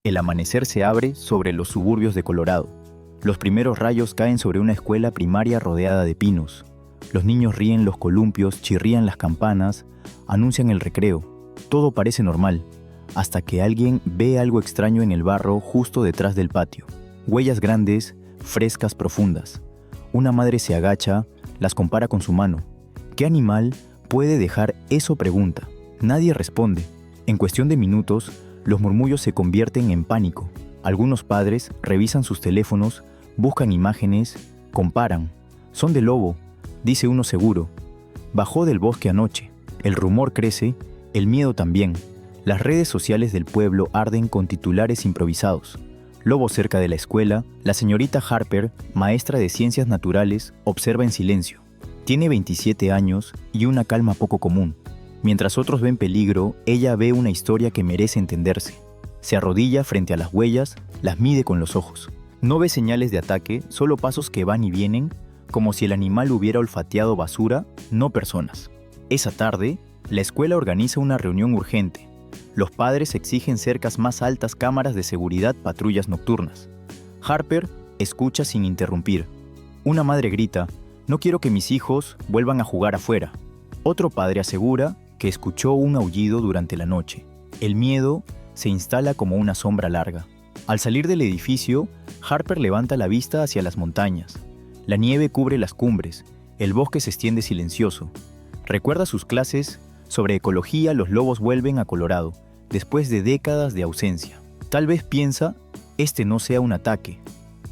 El amanecer se abre sobre los suburbios de Colorado. Los primeros rayos caen sobre una escuela primaria rodeada de pinos. Los niños ríen los columpios, chirrían las campanas, anuncian el recreo. Todo parece normal, hasta que alguien ve algo extraño en el barro justo detrás del patio. Huellas grandes, frescas, profundas. Una madre se agacha, las compara con su mano. ¿Qué animal puede dejar eso?, pregunta. Nadie responde. En cuestión de minutos, los murmullos se convierten en pánico. Algunos padres revisan sus teléfonos, buscan imágenes, comparan. Son de lobo, dice uno seguro. Bajó del bosque anoche. El rumor crece, el miedo también. Las redes sociales del pueblo arden con titulares improvisados. Lobo cerca de la escuela, la señorita Harper, maestra de ciencias naturales, observa en silencio. Tiene 27 años y una calma poco común. Mientras otros ven peligro, ella ve una historia que merece entenderse. Se arrodilla frente a las huellas, las mide con los ojos. No ve señales de ataque, solo pasos que van y vienen, como si el animal hubiera olfateado basura, no personas. Esa tarde, la escuela organiza una reunión urgente. Los padres exigen cercas más altas, cámaras de seguridad, patrullas nocturnas. Harper escucha sin interrumpir. Una madre grita: «No quiero que mis hijos vuelvan a jugar afuera». Otro padre asegura que escuchó un aullido durante la noche. El miedo se instala como una sombra larga. Al salir del edificio, Harper levanta la vista hacia las montañas. La nieve cubre las cumbres, el bosque se extiende silencioso. Recuerda sus clases sobre ecología. Los lobos vuelven a Colorado, después de décadas de ausencia. Tal vez piensa, este no sea un ataque,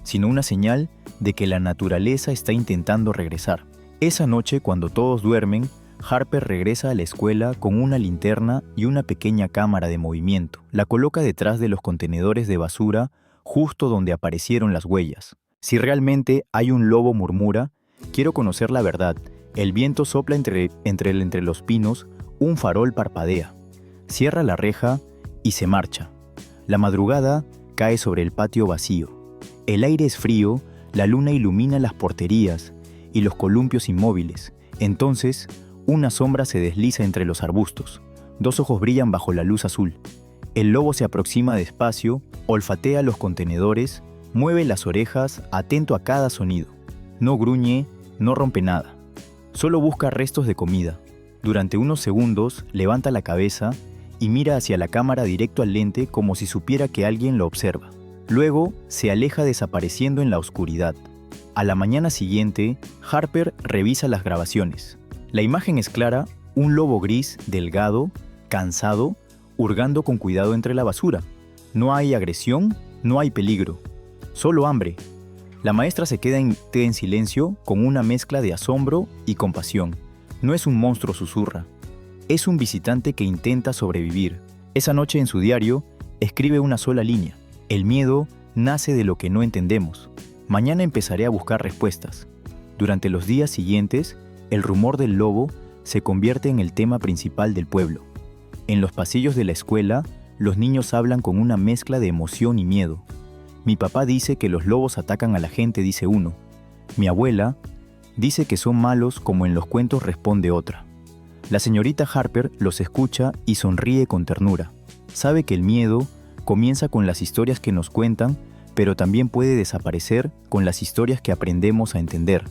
sino una señal de que la naturaleza está intentando regresar. Esa noche, cuando todos duermen, Harper regresa a la escuela con una linterna y una pequeña cámara de movimiento. La coloca detrás de los contenedores de basura, justo donde aparecieron las huellas. Si realmente hay un lobo, murmura, quiero conocer la verdad. El viento sopla entre los pinos, un farol parpadea. Cierra la reja y se marcha. La madrugada cae sobre el patio vacío. El aire es frío, la luna ilumina las porterías y los columpios inmóviles. Entonces, una sombra se desliza entre los arbustos. Dos ojos brillan bajo la luz azul. El lobo se aproxima despacio, olfatea los contenedores, mueve las orejas, atento a cada sonido. No gruñe, no rompe nada. Solo busca restos de comida. Durante unos segundos, levanta la cabeza y mira hacia la cámara directo al lente como si supiera que alguien lo observa. Luego, se aleja desapareciendo en la oscuridad. A la mañana siguiente, Harper revisa las grabaciones. La imagen es clara, un lobo gris, delgado, cansado, hurgando con cuidado entre la basura. No hay agresión, no hay peligro, solo hambre. La maestra se queda en silencio con una mezcla de asombro y compasión. No es un monstruo, susurra. Es un visitante que intenta sobrevivir. Esa noche en su diario, escribe una sola línea. El miedo nace de lo que no entendemos. Mañana empezaré a buscar respuestas. Durante los días siguientes, el rumor del lobo se convierte en el tema principal del pueblo. En los pasillos de la escuela, los niños hablan con una mezcla de emoción y miedo. Mi papá dice que los lobos atacan a la gente, dice uno. Mi abuela dice que son malos como en los cuentos, responde otra. La señorita Harper los escucha y sonríe con ternura. Sabe que el miedo comienza con las historias que nos cuentan, pero también puede desaparecer con las historias que aprendemos a entender.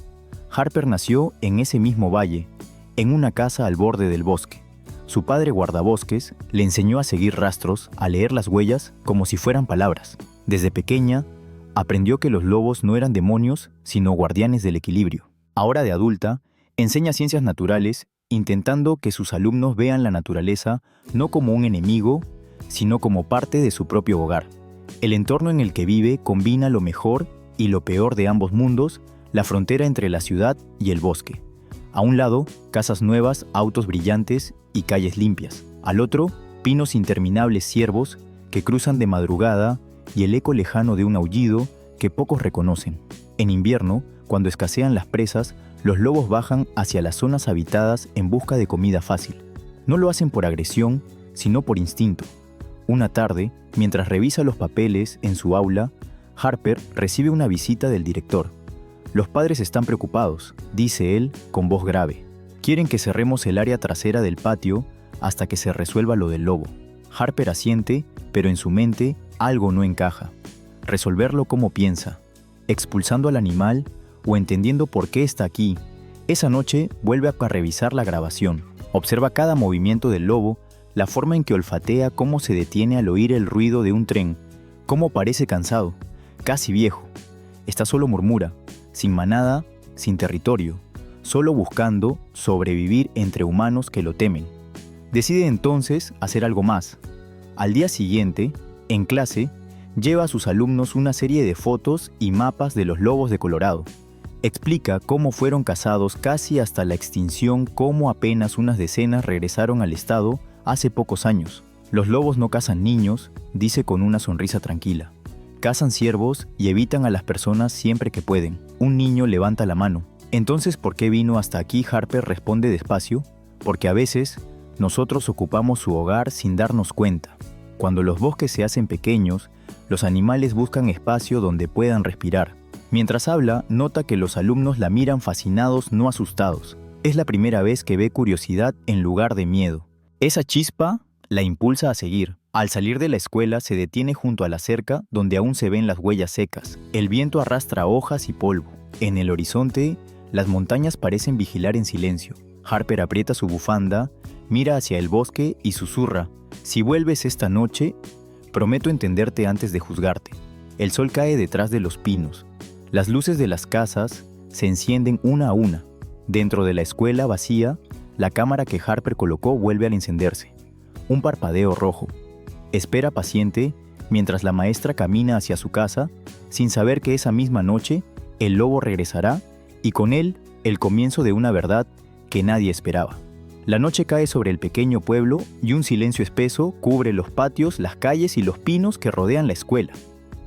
Harper nació en ese mismo valle, en una casa al borde del bosque. Su padre guardabosques le enseñó a seguir rastros, a leer las huellas como si fueran palabras. Desde pequeña, aprendió que los lobos no eran demonios, sino guardianes del equilibrio. Ahora de adulta, enseña ciencias naturales, intentando que sus alumnos vean la naturaleza no como un enemigo, sino como parte de su propio hogar. El entorno en el que vive combina lo mejor y lo peor de ambos mundos, la frontera entre la ciudad y el bosque. A un lado, casas nuevas, autos brillantes y calles limpias. Al otro, pinos interminables, ciervos que cruzan de madrugada y el eco lejano de un aullido que pocos reconocen. En invierno, cuando escasean las presas, los lobos bajan hacia las zonas habitadas en busca de comida fácil. No lo hacen por agresión, sino por instinto. Una tarde, mientras revisa los papeles en su aula, Harper recibe una visita del director. Los padres están preocupados, dice él con voz grave. Quieren que cerremos el área trasera del patio hasta que se resuelva lo del lobo. Harper asiente, pero en su mente Algo no encaja. Resolverlo como piensa, expulsando al animal o entendiendo por qué está aquí. Esa noche vuelve a revisar la grabación. Observa cada movimiento del lobo, la forma en que olfatea, cómo se detiene al oír el ruido de un tren, cómo parece cansado, casi viejo. Está solo, murmura, sin manada, sin territorio, solo buscando sobrevivir entre humanos que lo temen. Decide entonces hacer algo más. Al día siguiente, en clase, lleva a sus alumnos una serie de fotos y mapas de los lobos de Colorado. Explica cómo fueron cazados casi hasta la extinción, cómo apenas unas decenas regresaron al estado hace pocos años. Los lobos no cazan niños, dice con una sonrisa tranquila. Cazan ciervos y evitan a las personas siempre que pueden. Un niño levanta la mano. Entonces, ¿por qué vino hasta aquí? Harper responde despacio. Porque a veces nosotros ocupamos su hogar sin darnos cuenta. Cuando los bosques se hacen pequeños, los animales buscan espacio donde puedan respirar. Mientras habla, nota que los alumnos la miran fascinados, no asustados. Es la primera vez que ve curiosidad en lugar de miedo. Esa chispa la impulsa a seguir. Al salir de la escuela, se detiene junto a la cerca donde aún se ven las huellas secas. El viento arrastra hojas y polvo. En el horizonte, las montañas parecen vigilar en silencio. Harper aprieta su bufanda, mira hacia el bosque y susurra: «Si vuelves esta noche, prometo entenderte antes de juzgarte». El sol cae detrás de los pinos. Las luces de las casas se encienden una a una. Dentro de la escuela vacía, la cámara que Harper colocó vuelve a encenderse. Un parpadeo rojo. Espera paciente mientras la maestra camina hacia su casa, sin saber que esa misma noche el lobo regresará y con él el comienzo de una verdad que nadie esperaba. La noche cae sobre el pequeño pueblo y un silencio espeso cubre los patios, las calles y los pinos que rodean la escuela.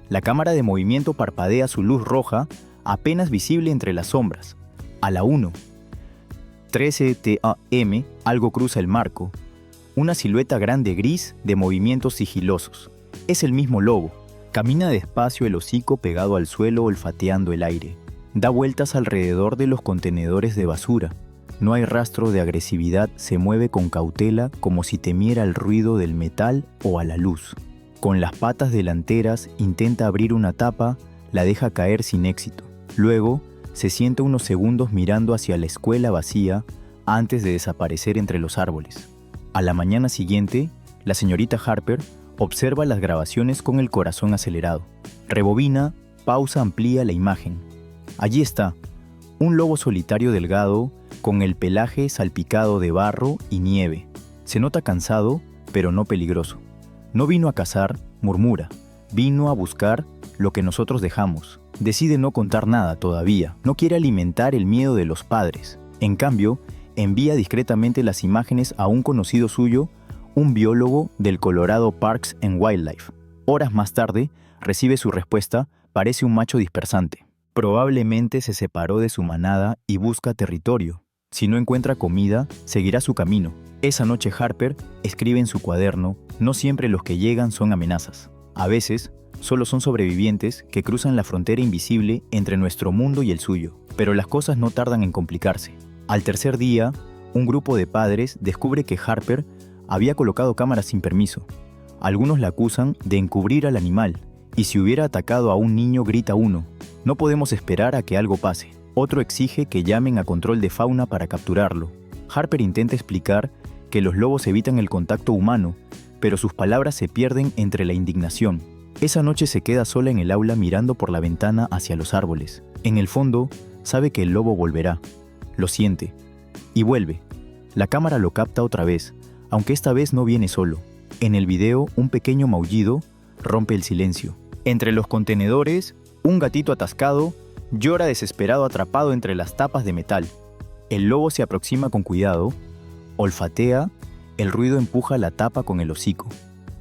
La cámara de movimiento parpadea su luz roja, apenas visible entre las sombras. A la 1:13 am, algo cruza el marco. Una silueta grande gris de movimientos sigilosos. Es el mismo lobo. Camina despacio, el hocico pegado al suelo, olfateando el aire. Da vueltas alrededor de los contenedores de basura. No hay rastro de agresividad, se mueve con cautela como si temiera el ruido del metal o a la luz. Con las patas delanteras intenta abrir una tapa, la deja caer sin éxito. Luego, se sienta unos segundos mirando hacia la escuela vacía antes de desaparecer entre los árboles. A la mañana siguiente, la señorita Harper observa las grabaciones con el corazón acelerado. Rebobina, pausa, amplía la imagen. Allí está, un lobo solitario delgado, con el pelaje salpicado de barro y nieve. Se nota cansado, pero no peligroso. No vino a cazar, murmura. Vino a buscar lo que nosotros dejamos. Decide no contar nada todavía. No quiere alimentar el miedo de los padres. En cambio, envía discretamente las imágenes a un conocido suyo, un biólogo del Colorado Parks and Wildlife. Horas más tarde, recibe su respuesta. Parece un macho dispersante. Probablemente se separó de su manada y busca territorio. Si no encuentra comida, seguirá su camino. Esa noche Harper escribe en su cuaderno: no siempre los que llegan son amenazas. A veces, solo son sobrevivientes que cruzan la frontera invisible entre nuestro mundo y el suyo. Pero las cosas no tardan en complicarse. Al tercer día, un grupo de padres descubre que Harper había colocado cámaras sin permiso. Algunos la acusan de encubrir al animal, y si hubiera atacado a un niño, grita uno: no podemos esperar a que algo pase. Otro exige que llamen a control de fauna para capturarlo. Harper intenta explicar que los lobos evitan el contacto humano, pero sus palabras se pierden entre la indignación. Esa noche se queda sola en el aula mirando por la ventana hacia los árboles. En el fondo, sabe que el lobo volverá. Lo siente. Y vuelve. La cámara lo capta otra vez, aunque esta vez no viene solo. En el video, un pequeño maullido rompe el silencio. Entre los contenedores, un gatito atascado llora desesperado atrapado entre las tapas de metal. El lobo se aproxima con cuidado, olfatea, el ruido empuja la tapa con el hocico.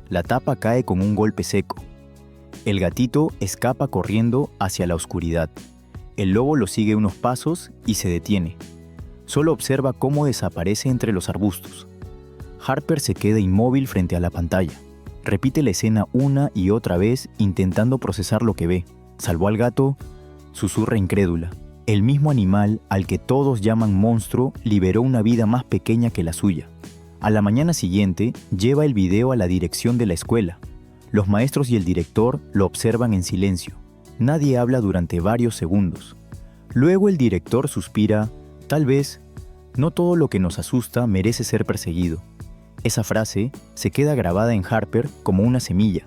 La tapa cae con un golpe seco. El gatito escapa corriendo hacia la oscuridad. El lobo lo sigue unos pasos y se detiene. Solo observa cómo desaparece entre los arbustos. Harper se queda inmóvil frente a la pantalla. Repite la escena una y otra vez intentando procesar lo que ve. ¿Salvó al gato? Susurra incrédula. El mismo animal al que todos llaman monstruo liberó una vida más pequeña que la suya. A la mañana siguiente, lleva el video a la dirección de la escuela. Los maestros y el director lo observan en silencio. Nadie habla durante varios segundos. Luego el director suspira: tal vez, no todo lo que nos asusta merece ser perseguido. Esa frase se queda grabada en Harper como una semilla.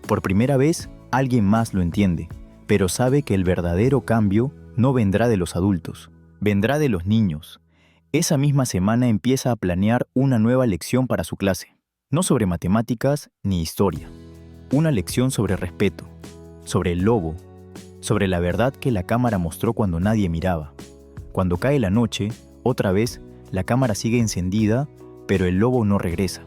Por primera vez, alguien más lo entiende, pero sabe que el verdadero cambio no vendrá de los adultos, vendrá de los niños. Esa misma semana empieza a planear una nueva lección para su clase. No sobre matemáticas ni historia. Una lección sobre respeto, sobre el lobo, sobre la verdad que la cámara mostró cuando nadie miraba. Cuando cae la noche, otra vez, la cámara sigue encendida, pero el lobo no regresa.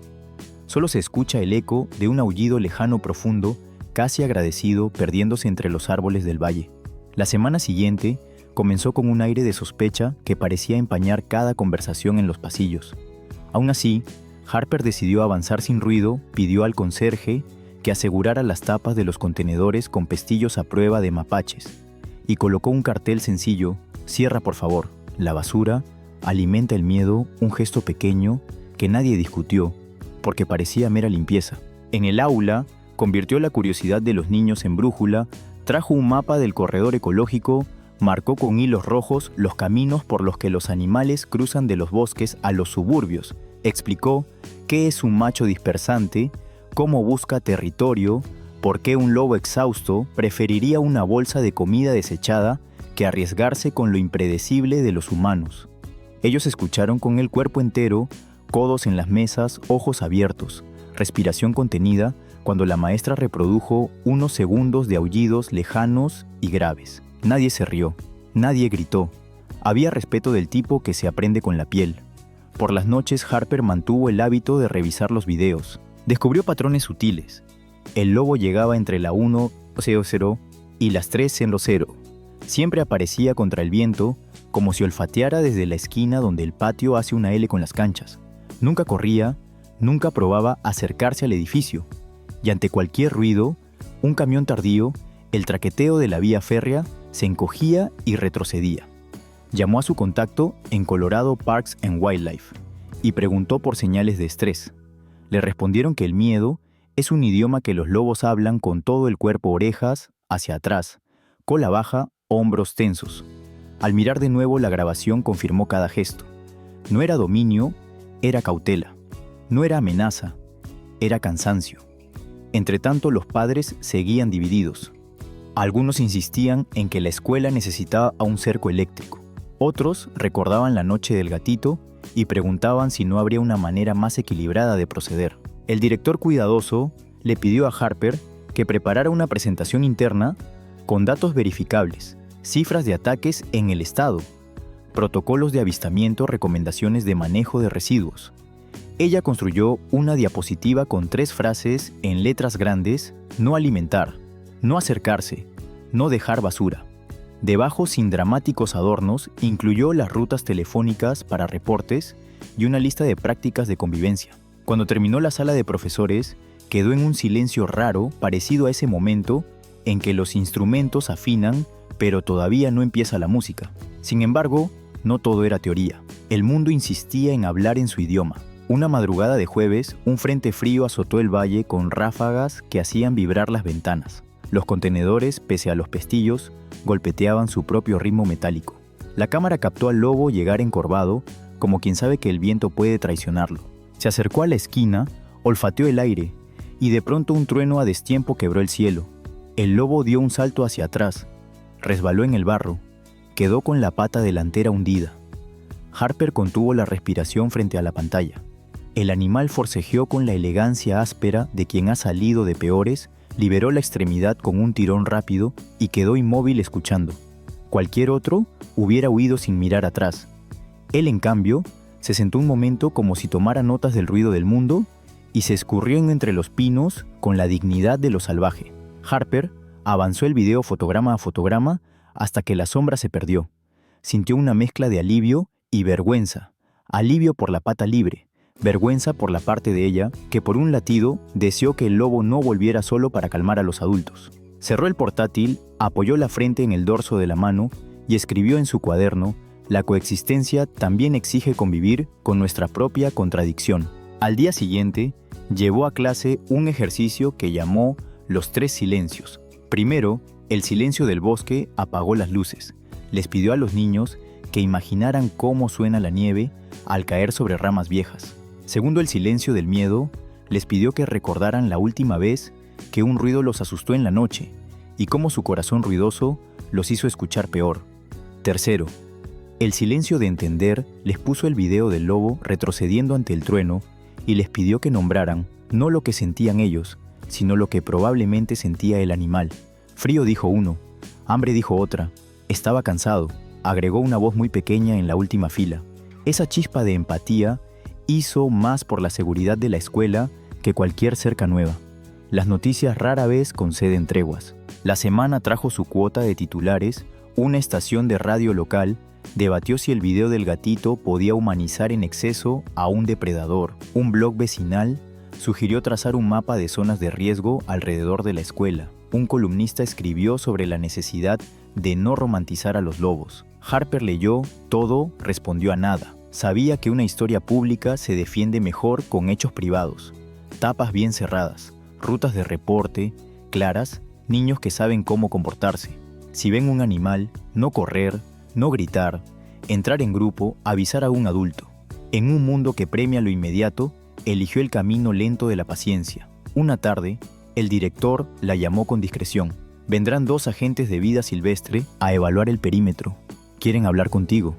Solo se escucha el eco de un aullido lejano profundo, casi agradecido, perdiéndose entre los árboles del valle. La semana siguiente comenzó con un aire de sospecha que parecía empañar cada conversación en los pasillos. Aún así, Harper decidió avanzar sin ruido, pidió al conserje que asegurara las tapas de los contenedores con pestillos a prueba de mapaches y colocó un cartel sencillo: cierra por favor, la basura alimenta el miedo, un gesto pequeño que nadie discutió porque parecía mera limpieza. En el aula, convirtió la curiosidad de los niños en brújula, trajo un mapa del corredor ecológico, marcó con hilos rojos los caminos por los que los animales cruzan de los bosques a los suburbios, explicó qué es un macho dispersante, cómo busca territorio, por qué un lobo exhausto preferiría una bolsa de comida desechada que arriesgarse con lo impredecible de los humanos. Ellos escucharon con el cuerpo entero, codos en las mesas, ojos abiertos, respiración contenida, cuando la maestra reprodujo unos segundos de aullidos lejanos y graves. Nadie se rió, nadie gritó. Había respeto del tipo que se aprende con la piel. Por las noches Harper mantuvo el hábito de revisar los videos. Descubrió patrones sutiles. El lobo llegaba entre la 1:00 y las 3:00. Siempre aparecía contra el viento, como si olfateara desde la esquina donde el patio hace una L con las canchas. Nunca corría, nunca probaba acercarse al edificio. Y ante cualquier ruido, un camión tardío, el traqueteo de la vía férrea, se encogía y retrocedía. Llamó a su contacto en Colorado Parks and Wildlife y preguntó por señales de estrés. Le respondieron que el miedo es un idioma que los lobos hablan con todo el cuerpo: orejas hacia atrás, cola baja, hombros tensos. Al mirar de nuevo la grabación confirmó cada gesto. No era dominio, era cautela. No era amenaza, era cansancio. Entretanto, los padres seguían divididos. Algunos insistían en que la escuela necesitaba a un cerco eléctrico. Otros recordaban la noche del gatito y preguntaban si no habría una manera más equilibrada de proceder. El director cuidadoso le pidió a Harper que preparara una presentación interna con datos verificables, cifras de ataques en el estado, protocolos de avistamiento, recomendaciones de manejo de residuos. Ella construyó una diapositiva con 3 frases en letras grandes: no alimentar, no acercarse, no dejar basura. Debajo, sin dramáticos adornos, incluyó las rutas telefónicas para reportes y una lista de prácticas de convivencia. Cuando terminó la sala de profesores, quedó en un silencio raro, parecido a ese momento en que los instrumentos afinan, pero todavía no empieza la música. Sin embargo, no todo era teoría. El mundo insistía en hablar en su idioma. Una madrugada de jueves, un frente frío azotó el valle con ráfagas que hacían vibrar las ventanas. Los contenedores, pese a los pestillos, golpeteaban su propio ritmo metálico. La cámara captó al lobo llegar encorvado, como quien sabe que el viento puede traicionarlo. Se acercó a la esquina, olfateó el aire, y de pronto un trueno a destiempo quebró el cielo. El lobo dio un salto hacia atrás, resbaló en el barro, quedó con la pata delantera hundida. Harper contuvo la respiración frente a la pantalla. El animal forcejeó con la elegancia áspera de quien ha salido de peores, liberó la extremidad con un tirón rápido y quedó inmóvil escuchando. Cualquier otro hubiera huido sin mirar atrás. Él, en cambio, se sentó un momento como si tomara notas del ruido del mundo y se escurrió entre los pinos con la dignidad de lo salvaje. Harper avanzó el video fotograma a fotograma hasta que la sombra se perdió. Sintió una mezcla de alivio y vergüenza. Alivio por la pata libre, vergüenza por la parte de ella que por un latido deseó que el lobo no volviera solo para calmar a los adultos. Cerró el portátil, apoyó la frente en el dorso de la mano y escribió en su cuaderno: la coexistencia también exige convivir con nuestra propia contradicción. Al día siguiente, Llevó a clase un ejercicio que llamó los 3 silencios. Primero, el silencio del bosque apagó las luces. Les pidió a los niños que imaginaran cómo suena la nieve al caer sobre ramas viejas. Segundo, el silencio del miedo les pidió que recordaran la última vez que un ruido los asustó en la noche y cómo su corazón ruidoso los hizo escuchar peor. Tercero, el silencio de entender les puso el video del lobo retrocediendo ante el trueno y les pidió que nombraran no lo que sentían ellos, sino lo que probablemente sentía el animal. Frío dijo uno, hambre dijo otra, estaba cansado, agregó una voz muy pequeña en la última fila. Esa chispa de empatía hizo más por la seguridad de la escuela que cualquier cerca nueva. Las noticias rara vez conceden treguas. La semana trajo su cuota de titulares. Una estación de radio local debatió si el video del gatito podía humanizar en exceso a un depredador. Un blog vecinal sugirió trazar un mapa de zonas de riesgo alrededor de la escuela. Un columnista escribió sobre la necesidad de no romantizar a los lobos. Harper leyó todo, respondió a nada. Sabía que una historia pública se defiende mejor con hechos privados. Tapas bien cerradas, rutas de reporte claras, niños que saben cómo comportarse. Si ven un animal, no correr, no gritar, entrar en grupo, avisar a un adulto. En un mundo que premia lo inmediato, eligió el camino lento de la paciencia. Una tarde, el director la llamó con discreción. Vendrán 2 agentes de vida silvestre a evaluar el perímetro. Quieren hablar contigo.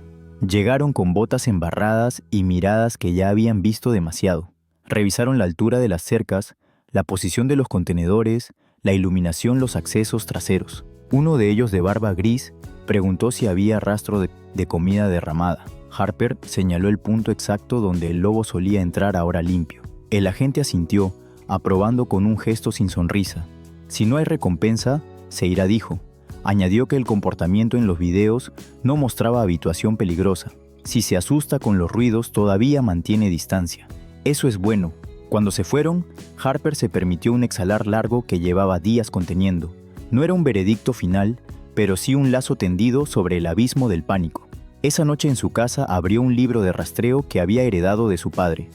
Llegaron con botas embarradas y miradas que ya habían visto demasiado. Revisaron la altura de las cercas, la posición de los contenedores, la iluminación, los accesos traseros. Uno de ellos, de barba gris, preguntó si había rastro de comida derramada. Harper señaló el punto exacto donde el lobo solía entrar ahora limpio. El agente asintió, aprobando con un gesto sin sonrisa. Si no hay recompensa, se irá, dijo. Añadió que el comportamiento en los videos no mostraba habituación peligrosa. Si se asusta con los ruidos, todavía mantiene distancia. Eso es bueno. Cuando se fueron, Harper se permitió un exhalar largo que llevaba días conteniendo. No era un veredicto final, pero sí un lazo tendido sobre el abismo del pánico. Esa noche en su casa abrió un libro de rastreo que había heredado de su padre.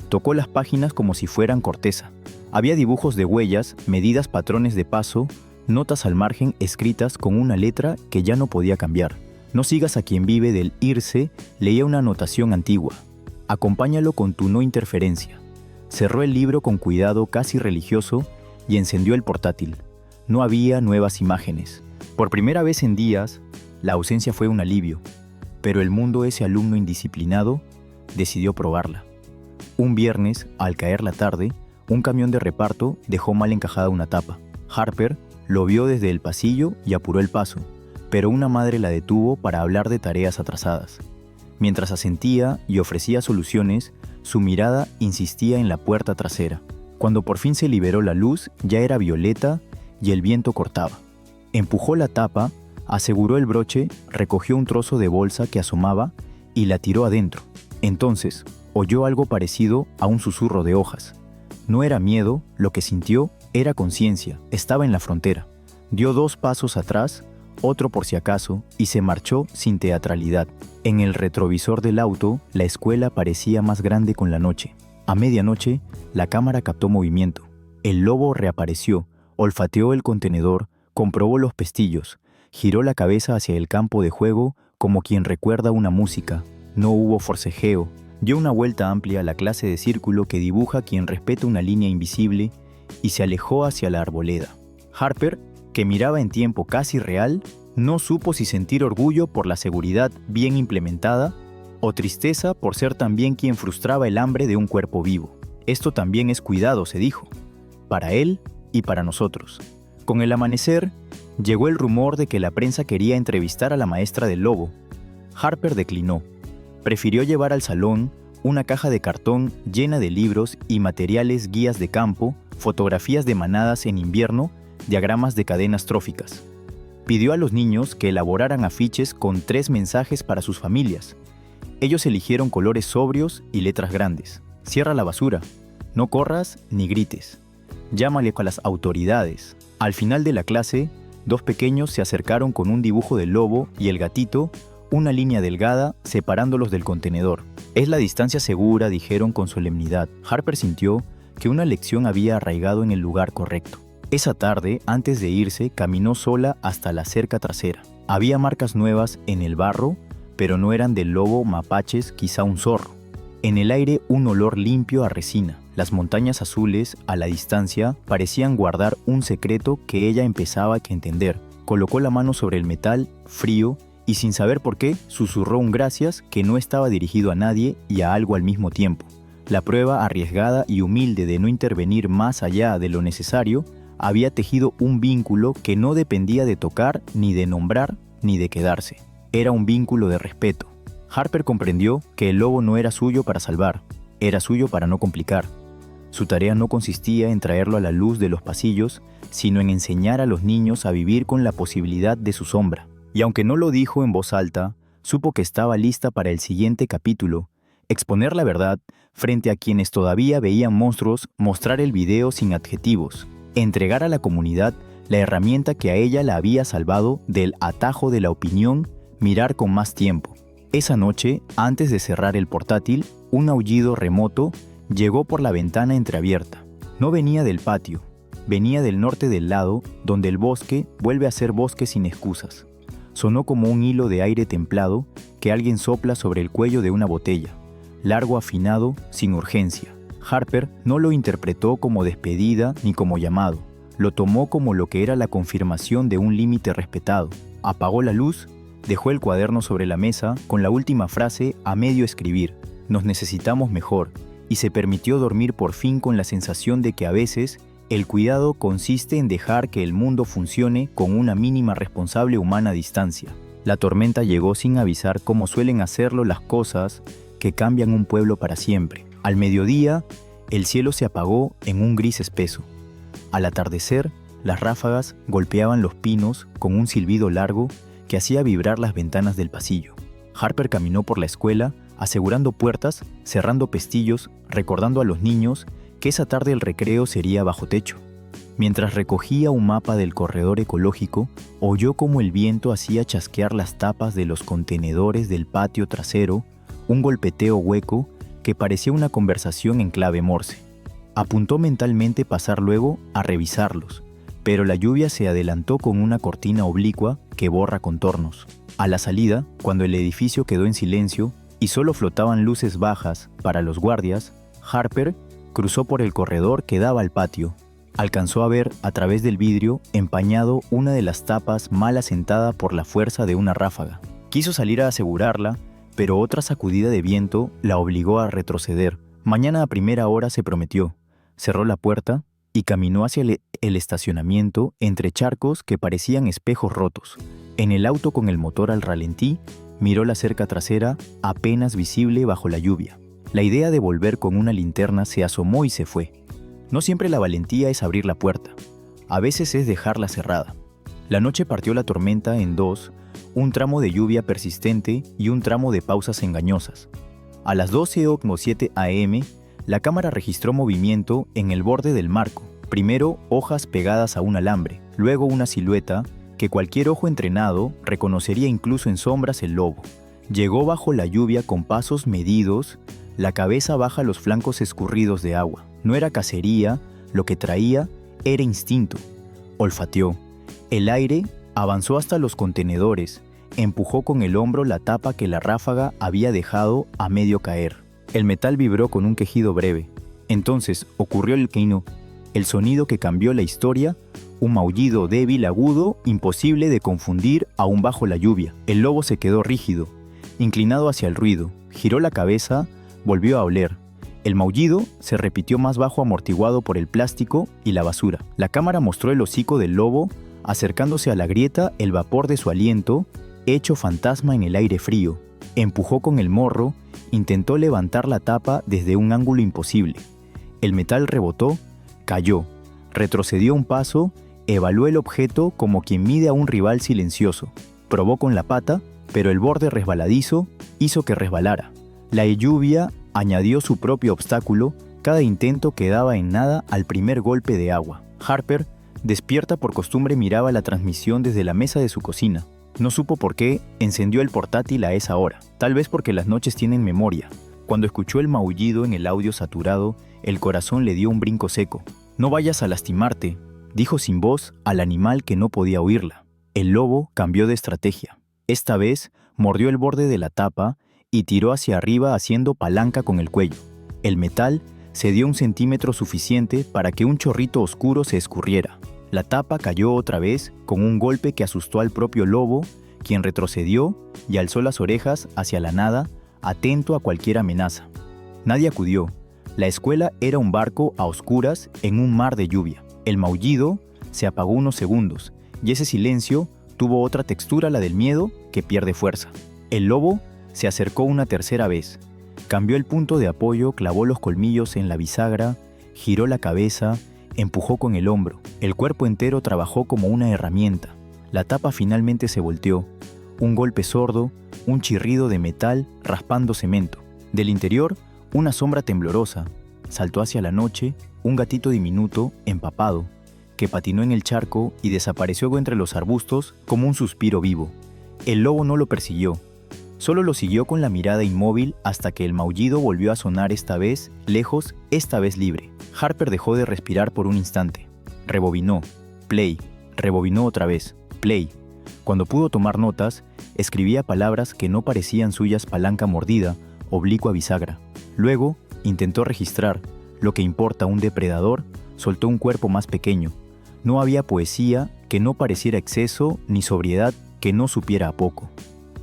Tocó las páginas como si fueran corteza. Había dibujos de huellas, medidas, patrones de paso, notas al margen escritas con una letra que ya no podía cambiar. No sigas a quien vive del irse, leía una anotación antigua. Acompáñalo con tu no interferencia. Cerró el libro con cuidado casi religioso y encendió el portátil. No había nuevas imágenes. Por primera vez en días, la ausencia fue un alivio. Pero el mundo, ese alumno indisciplinado, decidió probarla. Un viernes, al caer la tarde, un camión de reparto dejó mal encajada una tapa. Harper lo vio desde el pasillo y apuró el paso, pero una madre la detuvo para hablar de tareas atrasadas. Mientras asentía y ofrecía soluciones, su mirada insistía en la puerta trasera. Cuando por fin se liberó la luz, ya era violeta y el viento cortaba. Empujó la tapa, aseguró el broche, recogió un trozo de bolsa que asomaba y la tiró adentro. Entonces, oyó algo parecido a un susurro de hojas. No era miedo, lo que sintió era conciencia, estaba en la frontera. Dio 2 pasos atrás, otro por si acaso, y se marchó sin teatralidad. En el retrovisor del auto, la escuela parecía más grande con la noche. A medianoche, la cámara captó movimiento. El lobo reapareció, olfateó el contenedor, comprobó los pestillos, giró la cabeza hacia el campo de juego como quien recuerda una música. No hubo forcejeo. Dio una vuelta amplia a la clase de círculo que dibuja quien respeta una línea invisible y se alejó hacia la arboleda. Harper, que miraba en tiempo casi real, no supo si sentir orgullo por la seguridad bien implementada o tristeza por ser también quien frustraba el hambre de un cuerpo vivo. Esto también es cuidado, se dijo, para él y para nosotros. Con el amanecer, llegó el rumor de que la prensa quería entrevistar a la maestra del lobo. Harper declinó. Prefirió llevar al salón una caja de cartón llena de libros y materiales, guías de campo, fotografías de manadas en invierno, diagramas de cadenas tróficas. Pidió a los niños que elaboraran afiches con 3 mensajes para sus familias. Ellos eligieron colores sobrios y letras grandes. Cierra la basura. No corras ni grites. Llámale a las autoridades. Al final de la clase, 2 pequeños se acercaron con un dibujo del lobo y el gatito, una línea delgada separándolos del contenedor. Es la distancia segura, dijeron con solemnidad. Harper sintió que una lección había arraigado en el lugar correcto. Esa tarde, antes de irse, caminó sola hasta la cerca trasera. Había marcas nuevas en el barro, pero no eran del lobo, mapaches, quizá un zorro. En el aire un olor limpio a resina. Las montañas azules, a la distancia, parecían guardar un secreto que ella empezaba a entender. Colocó la mano sobre el metal, frío, y sin saber por qué, susurró un gracias que no estaba dirigido a nadie y a algo al mismo tiempo. La prueba arriesgada y humilde de no intervenir más allá de lo necesario había tejido un vínculo que no dependía de tocar, ni de nombrar, ni de quedarse. Era un vínculo de respeto. Harper comprendió que el lobo no era suyo para salvar, era suyo para no complicar. Su tarea no consistía en traerlo a la luz de los pasillos, sino en enseñar a los niños a vivir con la posibilidad de su sombra. Y aunque no lo dijo en voz alta, supo que estaba lista para el siguiente capítulo, exponer la verdad frente a quienes todavía veían monstruos, mostrar el video sin adjetivos, entregar a la comunidad la herramienta que a ella la había salvado del atajo de la opinión, mirar con más tiempo. Esa noche, antes de cerrar el portátil, un aullido remoto llegó por la ventana entreabierta. No venía del patio, venía del norte del lado, donde el bosque vuelve a ser bosque sin excusas. Sonó como un hilo de aire templado que alguien sopla sobre el cuello de una botella, largo, afinado, sin urgencia. Harper no lo interpretó como despedida ni como llamado. Lo tomó como lo que era la confirmación de un límite respetado. Apagó la luz, dejó el cuaderno sobre la mesa con la última frase a medio escribir: "Nos necesitamos mejor", y se permitió dormir por fin con la sensación de que a veces el cuidado consiste en dejar que el mundo funcione con una mínima responsable humana distancia. La tormenta llegó sin avisar, como suelen hacerlo las cosas que cambian un pueblo para siempre. Al mediodía, el cielo se apagó en un gris espeso. Al atardecer, las ráfagas golpeaban los pinos con un silbido largo que hacía vibrar las ventanas del pasillo. Harper caminó por la escuela, asegurando puertas, cerrando pestillos, recordando a los niños que esa tarde el recreo sería bajo techo. Mientras recogía un mapa del corredor ecológico, oyó cómo el viento hacía chasquear las tapas de los contenedores del patio trasero, un golpeteo hueco que parecía una conversación en clave Morse. Apuntó mentalmente pasar luego a revisarlos, pero la lluvia se adelantó con una cortina oblicua que borra contornos. A la salida, cuando el edificio quedó en silencio y solo flotaban luces bajas para los guardias, Harper cruzó por el corredor que daba al patio. Alcanzó a ver, a través del vidrio, empañado una de las tapas mal asentada por la fuerza de una ráfaga. Quiso salir a asegurarla, pero otra sacudida de viento la obligó a retroceder. Mañana a primera hora se prometió. Cerró la puerta y caminó hacia el estacionamiento entre charcos que parecían espejos rotos. En el auto con el motor al ralentí, miró la cerca trasera apenas visible bajo la lluvia. La idea de volver con una linterna se asomó y se fue. No siempre la valentía es abrir la puerta. A veces es dejarla cerrada. La noche partió la tormenta en dos, un tramo de lluvia persistente y un tramo de pausas engañosas. A las 12:07 am, la cámara registró movimiento en el borde del marco. Primero hojas pegadas a un alambre, luego una silueta que cualquier ojo entrenado reconocería incluso en sombras el lobo. Llegó bajo la lluvia con pasos medidos, la cabeza baja los flancos escurridos de agua. No era cacería, lo que traía era instinto. Olfateó. El aire avanzó hasta los contenedores, empujó con el hombro la tapa que la ráfaga había dejado a medio caer. El metal vibró con un quejido breve. Entonces ocurrió el sonido que cambió la historia, un maullido débil, agudo, imposible de confundir aún bajo la lluvia. El lobo se quedó rígido, inclinado hacia el ruido, giró la cabeza, volvió a oler. El maullido se repitió más bajo, amortiguado por el plástico y la basura. La cámara mostró el hocico del lobo, acercándose a la grieta, el vapor de su aliento, hecho fantasma en el aire frío. Empujó con el morro, intentó levantar la tapa desde un ángulo imposible. El metal rebotó, cayó, retrocedió un paso, evaluó el objeto como quien mide a un rival silencioso. Probó con la pata, pero el borde resbaladizo hizo que resbalara. La lluvia añadió su propio obstáculo, cada intento quedaba en nada al primer golpe de agua. Harper, despierta por costumbre, miraba la transmisión desde la mesa de su cocina. No supo por qué encendió el portátil a esa hora, tal vez porque las noches tienen memoria. Cuando escuchó el maullido en el audio saturado, el corazón le dio un brinco seco. «No vayas a lastimarte», dijo sin voz al animal que no podía oírla. El lobo cambió de estrategia. Esta vez mordió el borde de la tapa y tiró hacia arriba haciendo palanca con el cuello. El metal cedió un centímetro suficiente para que un chorrito oscuro se escurriera. La tapa cayó otra vez con un golpe que asustó al propio lobo, quien retrocedió y alzó las orejas hacia la nada, atento a cualquier amenaza. Nadie acudió. La escuela era un barco a oscuras en un mar de lluvia. El maullido se apagó unos segundos, y ese silencio tuvo otra textura, la del miedo, que pierde fuerza. El lobo se acercó una tercera vez. Cambió el punto de apoyo, clavó los colmillos en la bisagra, giró la cabeza, empujó con el hombro. El cuerpo entero trabajó como una herramienta. La tapa finalmente se volteó. Un golpe sordo, un chirrido de metal raspando cemento. Del interior, una sombra temblorosa. Saltó hacia la noche un gatito diminuto, empapado, que patinó en el charco y desapareció entre los arbustos como un suspiro vivo. El lobo no lo persiguió. Solo lo siguió con la mirada inmóvil hasta que el maullido volvió a sonar, esta vez lejos, esta vez libre. Harper dejó de respirar por un instante. Rebobinó. Play. Rebobinó otra vez. Play. Cuando pudo tomar notas, escribía palabras que no parecían suyas: palanca mordida, oblicua bisagra. Luego, intentó registrar. Lo que importa a un depredador, soltó un cuerpo más pequeño. No había poesía que no pareciera exceso, ni sobriedad que no supiera a poco.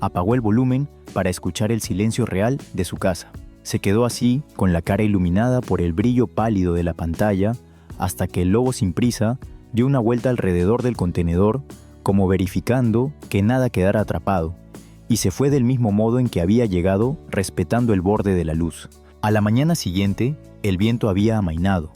Apagó el volumen para escuchar el silencio real de su casa. Se quedó así, con la cara iluminada por el brillo pálido de la pantalla, hasta que el lobo sin prisa dio una vuelta alrededor del contenedor, como verificando que nada quedara atrapado, y se fue del mismo modo en que había llegado, respetando el borde de la luz. A la mañana siguiente, el viento había amainado,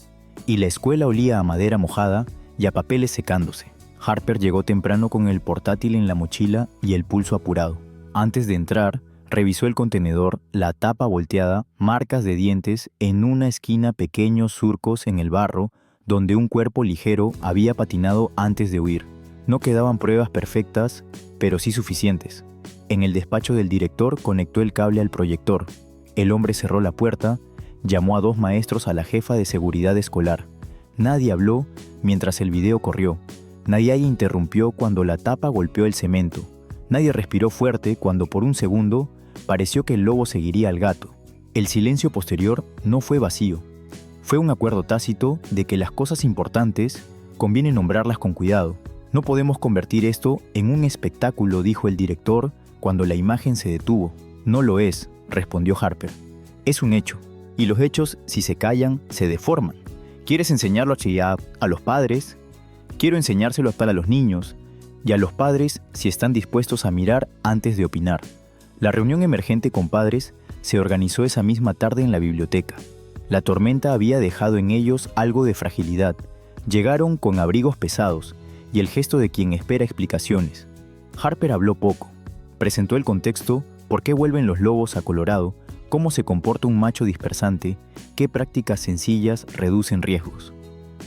y la escuela olía a madera mojada y a papeles secándose. Harper llegó temprano con el portátil en la mochila y el pulso apurado. Antes de entrar, revisó el contenedor, la tapa volteada, marcas de dientes, en una esquina pequeños surcos en el barro donde un cuerpo ligero había patinado antes de huir. No quedaban pruebas perfectas, pero sí suficientes. En el despacho del director conectó el cable al proyector. El hombre cerró la puerta, llamó a 2 maestros, a la jefa de seguridad escolar. Nadie habló mientras el video corrió. Nadie interrumpió cuando la tapa golpeó el cemento. Nadie respiró fuerte cuando por un segundo pareció que el lobo seguiría al gato. El silencio posterior no fue vacío. Fue un acuerdo tácito de que las cosas importantes conviene nombrarlas con cuidado. No podemos convertir esto en un espectáculo, dijo el director cuando la imagen se detuvo. No lo es, respondió Harper. Es un hecho, y los hechos, si se callan, se deforman. ¿Quieres enseñarlo a los padres? Quiero enseñárselo para los niños, y a los padres si están dispuestos a mirar antes de opinar. La reunión emergente con padres se organizó esa misma tarde en la biblioteca. La tormenta había dejado en ellos algo de fragilidad. Llegaron con abrigos pesados y el gesto de quien espera explicaciones. Harper habló poco. Presentó el contexto: por qué vuelven los lobos a Colorado, cómo se comporta un macho dispersante, qué prácticas sencillas reducen riesgos.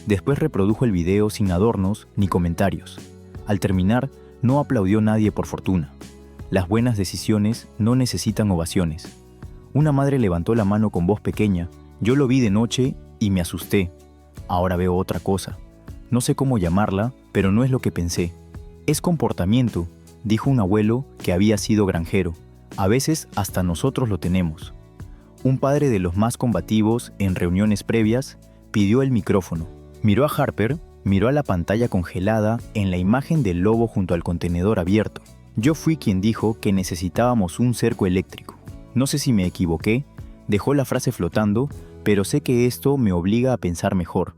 Después reprodujo el video sin adornos ni comentarios. Al terminar, no aplaudió nadie, por fortuna. Las buenas decisiones no necesitan ovaciones. Una madre levantó la mano con voz pequeña. Yo lo vi de noche y me asusté. Ahora veo otra cosa. No sé cómo llamarla, pero no es lo que pensé. Es comportamiento, dijo un abuelo que había sido granjero. A veces hasta nosotros lo tenemos. Un padre de los más combativos en reuniones previas pidió el micrófono. Miró a Harper, miró a la pantalla congelada en la imagen del lobo junto al contenedor abierto. Yo fui quien dijo que necesitábamos un cerco eléctrico. No sé si me equivoqué, dejó la frase flotando, pero sé que esto me obliga a pensar mejor.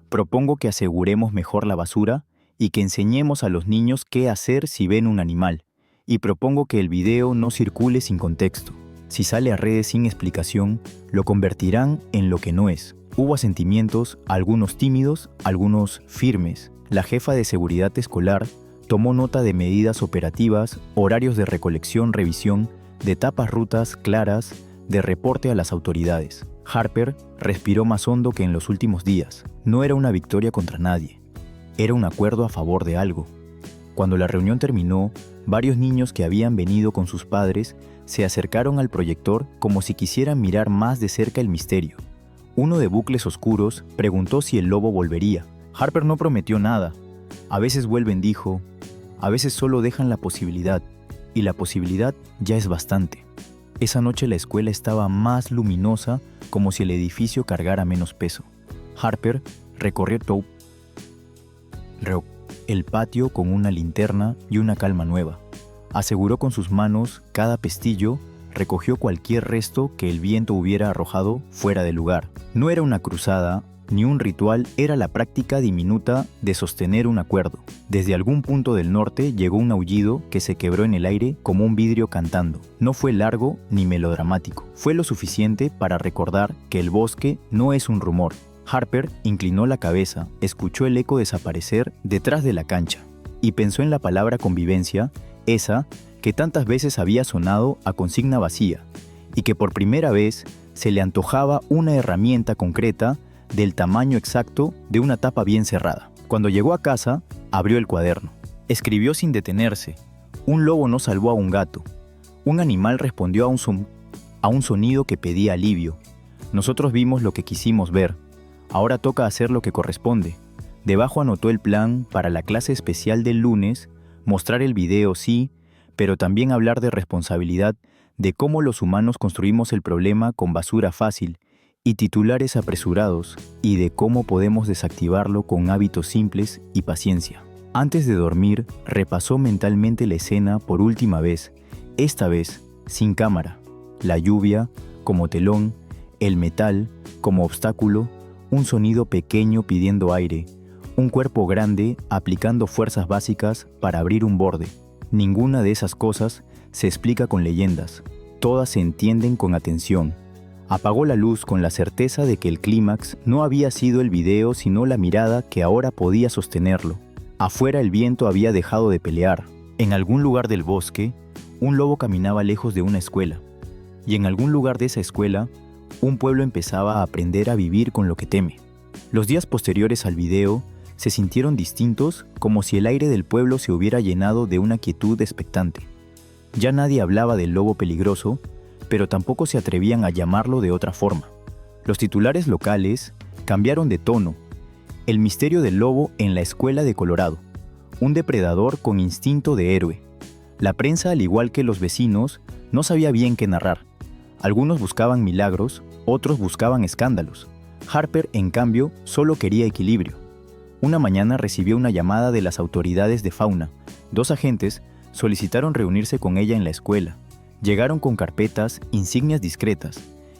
Propongo que aseguremos mejor la basura y que enseñemos a los niños qué hacer si ven un animal. Y propongo que el video no circule sin contexto. Si sale a redes sin explicación, lo convertirán en lo que no es. Hubo asentimientos, algunos tímidos, algunos firmes. La jefa de seguridad escolar tomó nota de medidas operativas, horarios de recolección, revisión, de tapas rutas claras, de reporte a las autoridades. Harper respiró más hondo que en los últimos días. No era una victoria contra nadie. Era un acuerdo a favor de algo. Cuando la reunión terminó, varios niños que habían venido con sus padres se acercaron al proyector como si quisieran mirar más de cerca el misterio. Uno de bucles oscuros preguntó si el lobo volvería. Harper no prometió nada. A veces vuelven, dijo. A veces solo dejan la posibilidad, y la posibilidad ya es bastante. Esa noche la escuela estaba más luminosa, como si el edificio cargara menos peso. Harper recorrió el patio con una linterna y una calma nueva. Aseguró con sus manos cada pestillo, recogió cualquier resto que el viento hubiera arrojado fuera de lugar. No era una cruzada, ni un ritual, era la práctica diminuta de sostener un acuerdo. Desde algún punto del norte llegó un aullido que se quebró en el aire como un vidrio cantando. No fue largo ni melodramático. Fue lo suficiente para recordar que el bosque no es un rumor. Harper inclinó la cabeza, escuchó el eco desaparecer detrás de la cancha y pensó en la palabra convivencia, esa que tantas veces había sonado a consigna vacía y que por primera vez se le antojaba una herramienta concreta del tamaño exacto de una tapa bien cerrada. Cuando llegó a casa, abrió el cuaderno. Escribió sin detenerse. Un lobo no salvó a un gato. Un animal respondió a un sonido que pedía alivio. Nosotros vimos lo que quisimos ver. Ahora toca hacer lo que corresponde. Debajo anotó el plan para la clase especial del lunes, mostrar el video sí, pero también hablar de responsabilidad, de cómo los humanos construimos el problema con basura fácil y titulares apresurados, y de cómo podemos desactivarlo con hábitos simples y paciencia. Antes de dormir, repasó mentalmente la escena por última vez, esta vez sin cámara. La lluvia como telón, el metal como obstáculo, un sonido pequeño pidiendo aire, un cuerpo grande aplicando fuerzas básicas para abrir un borde. Ninguna de esas cosas se explica con leyendas, todas se entienden con atención. Apagó la luz con la certeza de que el clímax no había sido el video sino la mirada que ahora podía sostenerlo. Afuera el viento había dejado de pelear. En algún lugar del bosque, un lobo caminaba lejos de una escuela. Y en algún lugar de esa escuela, un pueblo empezaba a aprender a vivir con lo que teme. Los días posteriores al video se sintieron distintos, como si el aire del pueblo se hubiera llenado de una quietud expectante. Ya nadie hablaba del lobo peligroso, pero tampoco se atrevían a llamarlo de otra forma. Los titulares locales cambiaron de tono. El misterio del lobo en la escuela de Colorado. Un depredador con instinto de héroe. La prensa, al igual que los vecinos, no sabía bien qué narrar. Algunos buscaban milagros, otros buscaban escándalos. Harper, en cambio, solo quería equilibrio. Una mañana recibió una llamada de las autoridades de fauna. 2 agentes solicitaron reunirse con ella en la escuela. Llegaron con carpetas, insignias discretas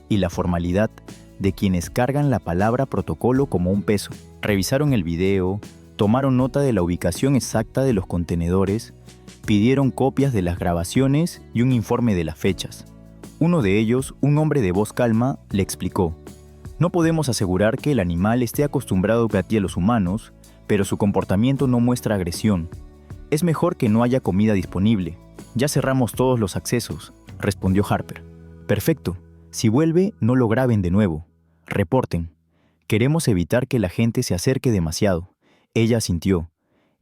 y la formalidad de quienes cargan la palabra protocolo como un peso. Revisaron el video, tomaron nota de la ubicación exacta de los contenedores, pidieron copias de las grabaciones y un informe de las fechas. Uno de ellos, un hombre de voz calma, le explicó: no podemos asegurar que el animal esté acostumbrado a los humanos, pero su comportamiento no muestra agresión. Es mejor que no haya comida disponible. Ya cerramos todos los accesos, respondió Harper. Perfecto. Si vuelve, no lo graben de nuevo. Reporten. Queremos evitar que la gente se acerque demasiado. Ella asintió.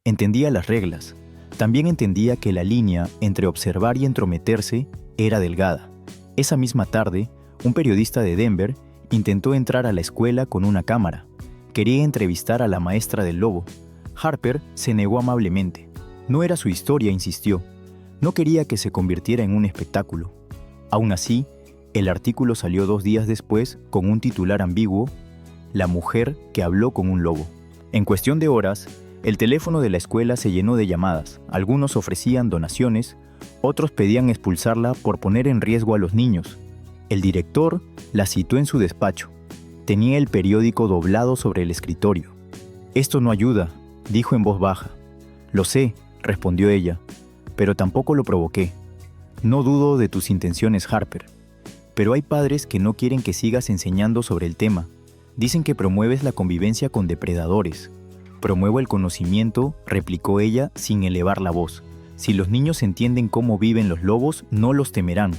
Entendía las reglas. También entendía que la línea entre observar y entrometerse era delgada. Esa misma tarde, un periodista de Denver intentó entrar a la escuela con una cámara. Quería entrevistar a la maestra del lobo. Harper se negó amablemente. No era su historia, insistió. No quería que se convirtiera en un espectáculo. Aún así, el artículo salió 2 días después con un titular ambiguo: La mujer que habló con un lobo. En cuestión de horas, el teléfono de la escuela se llenó de llamadas. Algunos ofrecían donaciones, otros pedían expulsarla por poner en riesgo a los niños. El director la citó en su despacho. Tenía el periódico doblado sobre el escritorio. «Esto no ayuda», dijo en voz baja. «Lo sé», respondió ella, «pero tampoco lo provoqué. No dudo de tus intenciones, Harper. Pero hay padres que no quieren que sigas enseñando sobre el tema. Dicen que promueves la convivencia con depredadores». «Promuevo el conocimiento», replicó ella sin elevar la voz. «Si los niños entienden cómo viven los lobos, no los temerán.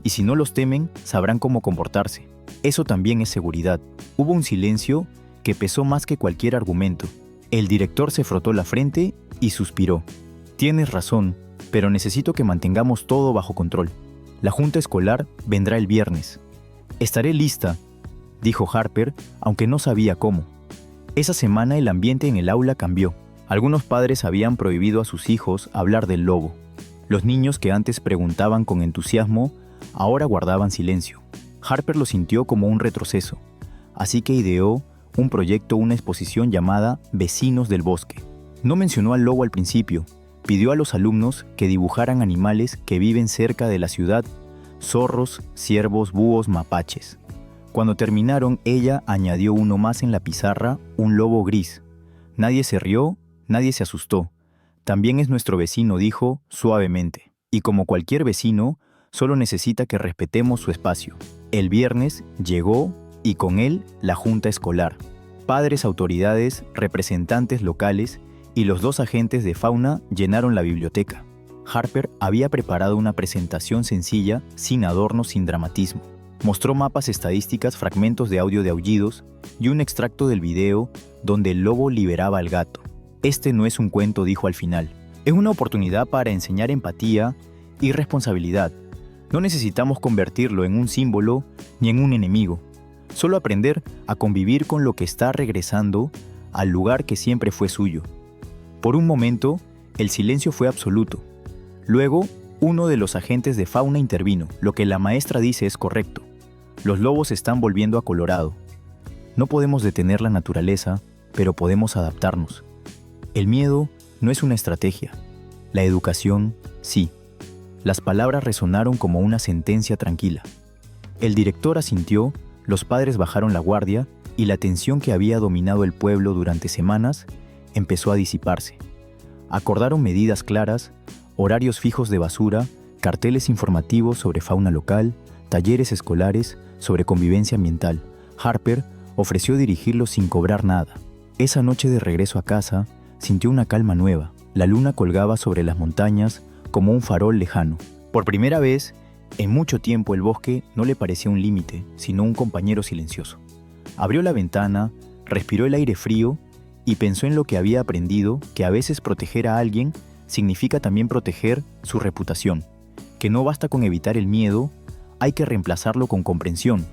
Y si no los temen, sabrán cómo comportarse. Eso también es seguridad». Hubo un silencio que pesó más que cualquier argumento. El director se frotó la frente y suspiró. «Tienes razón, pero necesito que mantengamos todo bajo control». La junta escolar vendrá el viernes. Estaré lista, dijo Harper, aunque no sabía cómo. Esa semana el ambiente en el aula cambió. Algunos padres habían prohibido a sus hijos hablar del lobo. Los niños que antes preguntaban con entusiasmo, ahora guardaban silencio. Harper lo sintió como un retroceso, así que ideó un proyecto, una exposición llamada Vecinos del Bosque. No mencionó al lobo al principio, pidió a los alumnos que dibujaran animales que viven cerca de la ciudad: zorros, ciervos, búhos, mapaches. Cuando terminaron, ella añadió uno más en la pizarra: un lobo gris. Nadie se rió, nadie se asustó. También es nuestro vecino, dijo suavemente. Y como cualquier vecino, solo necesita que respetemos su espacio. El viernes llegó y con él la junta escolar. Padres, autoridades, representantes locales y los 2 agentes de fauna llenaron la biblioteca. Harper había preparado una presentación sencilla, sin adornos, sin dramatismo. Mostró mapas, estadísticas, fragmentos de audio de aullidos y un extracto del video donde el lobo liberaba al gato. Este no es un cuento, dijo al final. Es una oportunidad para enseñar empatía y responsabilidad. No necesitamos convertirlo en un símbolo ni en un enemigo. Solo aprender a convivir con lo que está regresando al lugar que siempre fue suyo. Por un momento, el silencio fue absoluto. Luego, uno de los agentes de fauna intervino. Lo que la maestra dice es correcto. Los lobos están volviendo a Colorado. No podemos detener la naturaleza, pero podemos adaptarnos. El miedo no es una estrategia. La educación, sí. Las palabras resonaron como una sentencia tranquila. El director asintió, los padres bajaron la guardia y la tensión que había dominado el pueblo durante semanas empezó a disiparse. Acordaron medidas claras, horarios fijos de basura, carteles informativos sobre fauna local, talleres escolares sobre convivencia ambiental. Harper ofreció dirigirlos sin cobrar nada. Esa noche de regreso a casa, sintió una calma nueva. La luna colgaba sobre las montañas como un farol lejano. Por primera vez, en mucho tiempo, el bosque no le parecía un límite, sino un compañero silencioso. Abrió la ventana, respiró el aire frío y pensó en lo que había aprendido, que a veces proteger a alguien significa también proteger su reputación, que no basta con evitar el miedo, hay que reemplazarlo con comprensión.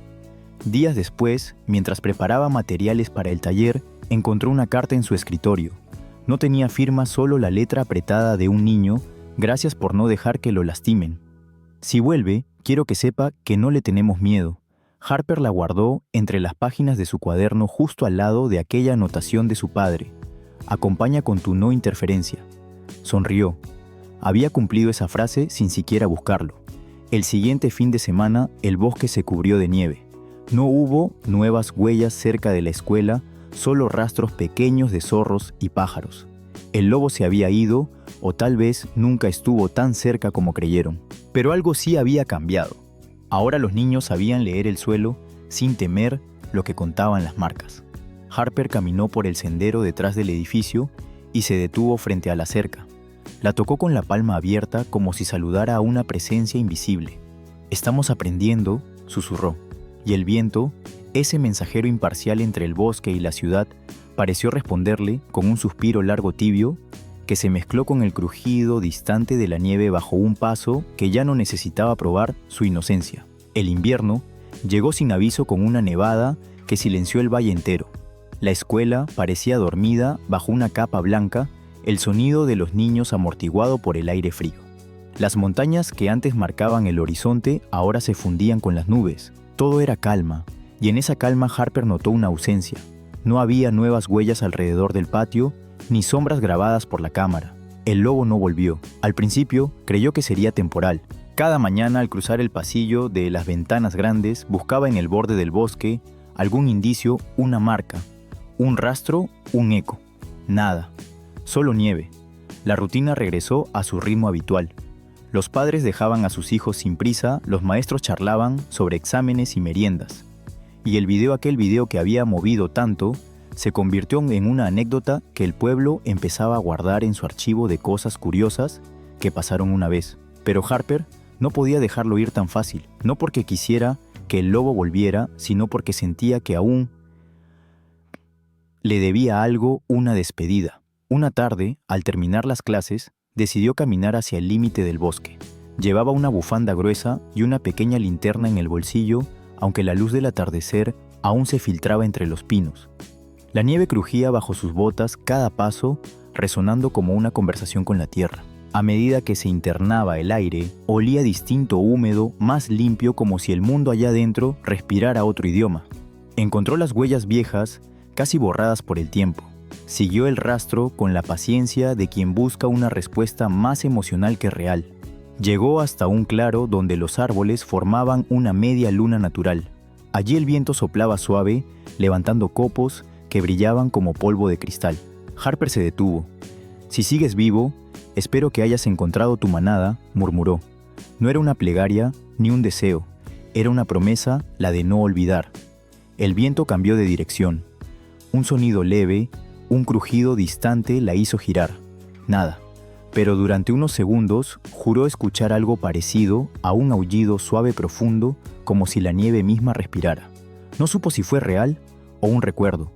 Días después, mientras preparaba materiales para el taller, encontró una carta en su escritorio. No tenía firma, solo la letra apretada de un niño: gracias por no dejar que lo lastimen. Si vuelve, quiero que sepa que no le tenemos miedo. Harper la guardó entre las páginas de su cuaderno, justo al lado de aquella anotación de su padre: acompaña con tu no interferencia. Sonrió. Había cumplido esa frase sin siquiera buscarlo. El siguiente fin de semana, el bosque se cubrió de nieve. No hubo nuevas huellas cerca de la escuela, solo rastros pequeños de zorros y pájaros. El lobo se había ido, o tal vez nunca estuvo tan cerca como creyeron. Pero algo sí había cambiado. Ahora los niños sabían leer el suelo sin temer lo que contaban las marcas. Harper caminó por el sendero detrás del edificio y se detuvo frente a la cerca. La tocó con la palma abierta como si saludara a una presencia invisible. «Estamos aprendiendo», susurró, y el viento, ese mensajero imparcial entre el bosque y la ciudad, pareció responderle con un suspiro largo tibio que se mezcló con el crujido distante de la nieve bajo un paso que ya no necesitaba probar su inocencia. El invierno llegó sin aviso, con una nevada que silenció el valle entero. La escuela parecía dormida bajo una capa blanca, el sonido de los niños amortiguado por el aire frío. Las montañas que antes marcaban el horizonte ahora se fundían con las nubes. Todo era calma, y en esa calma Harper notó una ausencia. No había nuevas huellas alrededor del patio, ni sombras grabadas por la cámara. El lobo no volvió. Al principio creyó que sería temporal. Cada mañana, al cruzar el pasillo de las ventanas grandes, buscaba en el borde del bosque algún indicio, una marca, un rastro, un eco. Nada. Solo nieve. La rutina regresó a su ritmo habitual. Los padres dejaban a sus hijos sin prisa, los maestros charlaban sobre exámenes y meriendas. Y aquel video que había movido tanto, se convirtió en una anécdota que el pueblo empezaba a guardar en su archivo de cosas curiosas que pasaron una vez. Pero Harper no podía dejarlo ir tan fácil, no porque quisiera que el lobo volviera, sino porque sentía que aún le debía algo, una despedida. Una tarde, al terminar las clases, decidió caminar hacia el límite del bosque. Llevaba una bufanda gruesa y una pequeña linterna en el bolsillo, aunque la luz del atardecer aún se filtraba entre los pinos. La nieve crujía bajo sus botas cada paso, resonando como una conversación con la tierra. A medida que se internaba el aire, olía distinto, húmedo, más limpio, como si el mundo allá adentro respirara otro idioma. Encontró las huellas viejas, casi borradas por el tiempo. Siguió el rastro con la paciencia de quien busca una respuesta más emocional que real. Llegó hasta un claro donde los árboles formaban una media luna natural. Allí el viento soplaba suave, levantando copos que brillaban como polvo de cristal. Harper se detuvo. «Si sigues vivo, espero que hayas encontrado tu manada», murmuró. No era una plegaria ni un deseo, era una promesa, la de no olvidar. El viento cambió de dirección. Un sonido leve, un crujido distante la hizo girar. Nada. Pero durante unos segundos juró escuchar algo parecido a un aullido suave profundo, como si la nieve misma respirara. No supo si fue real o un recuerdo.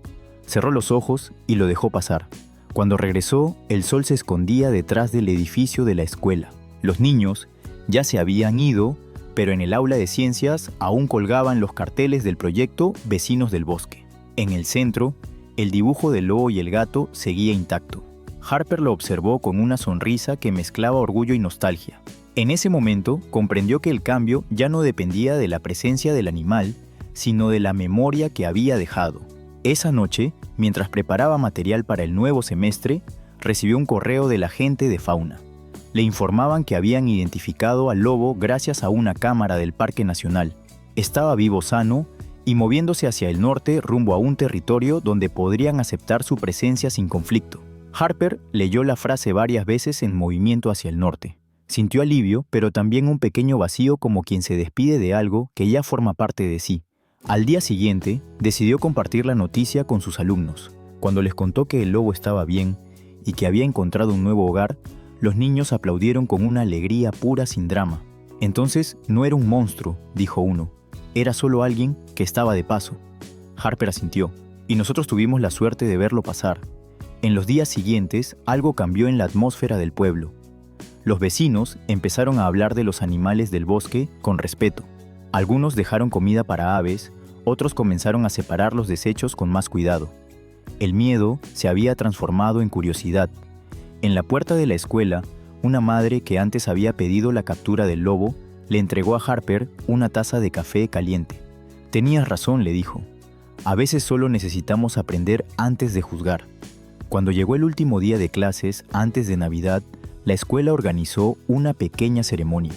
Cerró los ojos y lo dejó pasar. Cuando regresó, el sol se escondía detrás del edificio de la escuela. Los niños ya se habían ido, pero en el aula de ciencias aún colgaban los carteles del proyecto Vecinos del Bosque. En el centro, el dibujo del lobo y el gato seguía intacto. Harper lo observó con una sonrisa que mezclaba orgullo y nostalgia. En ese momento, comprendió que el cambio ya no dependía de la presencia del animal, sino de la memoria que había dejado. Esa noche, mientras preparaba material para el nuevo semestre, recibió un correo de la gente de fauna. Le informaban que habían identificado al lobo gracias a una cámara del Parque Nacional. Estaba vivo, sano y moviéndose hacia el norte rumbo a un territorio donde podrían aceptar su presencia sin conflicto. Harper leyó la frase varias veces en movimiento hacia el norte. Sintió alivio, pero también un pequeño vacío, como quien se despide de algo que ya forma parte de sí. Al día siguiente, decidió compartir la noticia con sus alumnos. Cuando les contó que el lobo estaba bien y que había encontrado un nuevo hogar, los niños aplaudieron con una alegría pura sin drama. Entonces no era un monstruo, dijo uno. Era solo alguien que estaba de paso. Harper asintió, y nosotros tuvimos la suerte de verlo pasar. En los días siguientes, algo cambió en la atmósfera del pueblo. Los vecinos empezaron a hablar de los animales del bosque con respeto. Algunos dejaron comida para aves, otros comenzaron a separar los desechos con más cuidado. El miedo se había transformado en curiosidad. En la puerta de la escuela, una madre que antes había pedido la captura del lobo, le entregó a Harper una taza de café caliente. «Tenías razón», le dijo. «A veces solo necesitamos aprender antes de juzgar». Cuando llegó el último día de clases, antes de Navidad, la escuela organizó una pequeña ceremonia.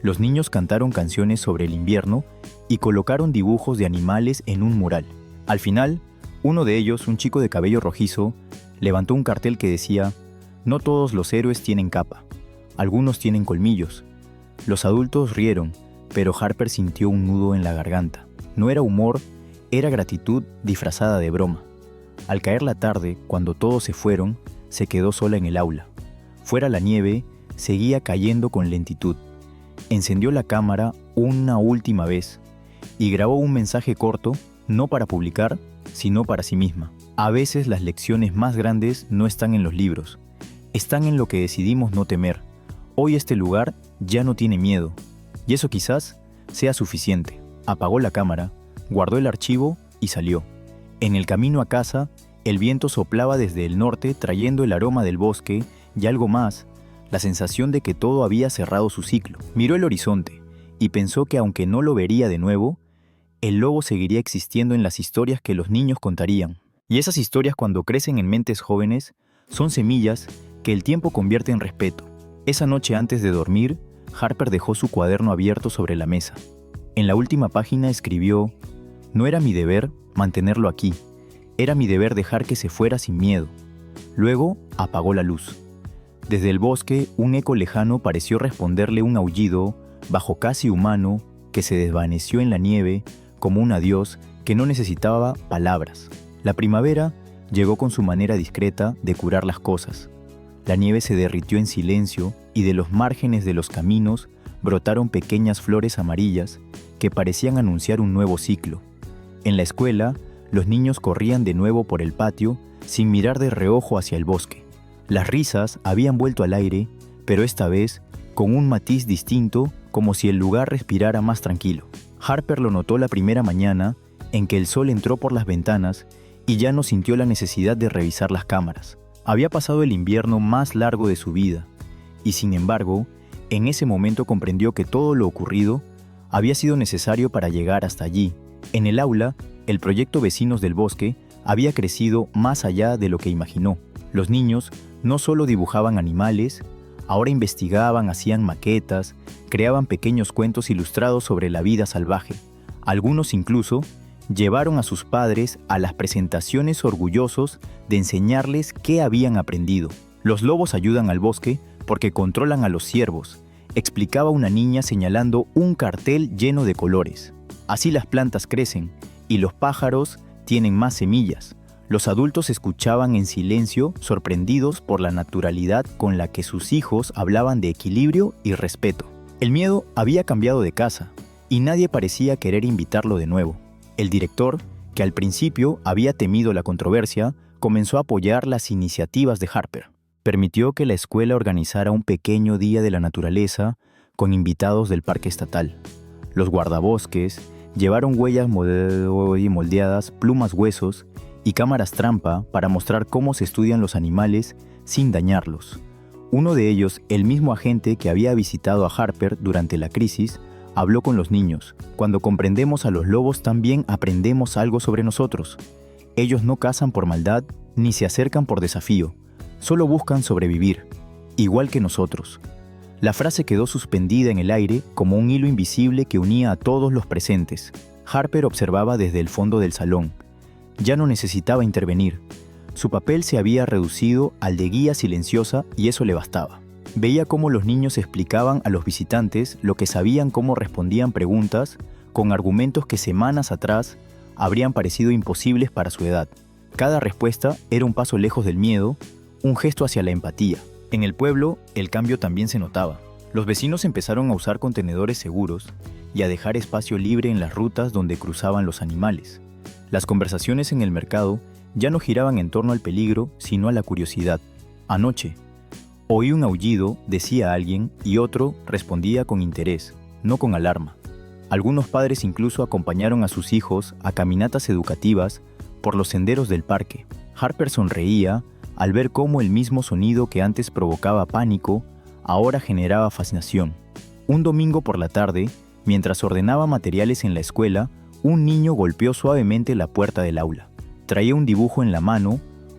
Los niños cantaron canciones sobre el invierno y colocaron dibujos de animales en un mural. Al final, uno de ellos, un chico de cabello rojizo, levantó un cartel que decía: «No todos los héroes tienen capa, algunos tienen colmillos». Los adultos rieron, pero Harper sintió un nudo en la garganta. No era humor, era gratitud disfrazada de broma. Al caer la tarde, cuando todos se fueron, se quedó sola en el aula. Fuera la nieve seguía cayendo con lentitud. Encendió la cámara una última vez y grabó un mensaje corto, no para publicar, sino para sí misma. A veces las lecciones más grandes no están en los libros, están en lo que decidimos no temer. Hoy este lugar ya no tiene miedo, y eso quizás sea suficiente. Apagó la cámara, guardó el archivo y salió. En el camino a casa, el viento soplaba desde el norte trayendo el aroma del bosque y algo más, la sensación de que todo había cerrado su ciclo. Miró el horizonte y pensó que aunque no lo vería de nuevo, el lobo seguiría existiendo en las historias que los niños contarían. Y esas historias, cuando crecen en mentes jóvenes, son semillas que el tiempo convierte en respeto. Esa noche antes de dormir, Harper dejó su cuaderno abierto sobre la mesa. En la última página escribió: «No era mi deber mantenerlo aquí. Era mi deber dejar que se fuera sin miedo». Luego apagó la luz. Desde el bosque, un eco lejano pareció responderle un aullido, bajo casi humano, que se desvaneció en la nieve como un adiós que no necesitaba palabras. La primavera llegó con su manera discreta de curar las cosas. La nieve se derritió en silencio y de los márgenes de los caminos brotaron pequeñas flores amarillas que parecían anunciar un nuevo ciclo. En la escuela, los niños corrían de nuevo por el patio sin mirar de reojo hacia el bosque. Las risas habían vuelto al aire, pero esta vez con un matiz distinto, como si el lugar respirara más tranquilo. Harper lo notó la primera mañana en que el sol entró por las ventanas y ya no sintió la necesidad de revisar las cámaras. Había pasado el invierno más largo de su vida y, sin embargo, en ese momento comprendió que todo lo ocurrido había sido necesario para llegar hasta allí. En el aula, el proyecto Vecinos del Bosque había crecido más allá de lo que imaginó. Los niños no solo dibujaban animales, ahora investigaban, hacían maquetas, creaban pequeños cuentos ilustrados sobre la vida salvaje. Algunos incluso llevaron a sus padres a las presentaciones orgullosos de enseñarles qué habían aprendido. Los lobos ayudan al bosque porque controlan a los ciervos, explicaba una niña señalando un cartel lleno de colores. Así las plantas crecen y los pájaros tienen más semillas. Los adultos escuchaban en silencio, sorprendidos por la naturalidad con la que sus hijos hablaban de equilibrio y respeto. El miedo había cambiado de casa y nadie parecía querer invitarlo de nuevo. El director, que al principio había temido la controversia, comenzó a apoyar las iniciativas de Harper. Permitió que la escuela organizara un pequeño día de la naturaleza con invitados del parque estatal. Los guardabosques llevaron huellas moldeadas, plumas huesos y cámaras trampa para mostrar cómo se estudian los animales sin dañarlos. Uno de ellos, el mismo agente que había visitado a Harper durante la crisis, habló con los niños. Cuando comprendemos a los lobos también aprendemos algo sobre nosotros. Ellos no cazan por maldad ni se acercan por desafío. Solo buscan sobrevivir, igual que nosotros. La frase quedó suspendida en el aire como un hilo invisible que unía a todos los presentes. Harper observaba desde el fondo del salón. Ya no necesitaba intervenir. Su papel se había reducido al de guía silenciosa y eso le bastaba. Veía cómo los niños explicaban a los visitantes lo que sabían, cómo respondían preguntas con argumentos que semanas atrás habrían parecido imposibles para su edad. Cada respuesta era un paso lejos del miedo, un gesto hacia la empatía. En el pueblo, el cambio también se notaba. Los vecinos empezaron a usar contenedores seguros y a dejar espacio libre en las rutas donde cruzaban los animales. Las conversaciones en el mercado ya no giraban en torno al peligro, sino a la curiosidad. Anoche, oí un aullido, decía alguien, y otro respondía con interés, no con alarma. Algunos padres incluso acompañaron a sus hijos a caminatas educativas por los senderos del parque. Harper sonreía al ver cómo el mismo sonido que antes provocaba pánico, ahora generaba fascinación. Un domingo por la tarde, mientras ordenaba materiales en la escuela, un niño golpeó suavemente la puerta del aula. Traía un dibujo en la mano,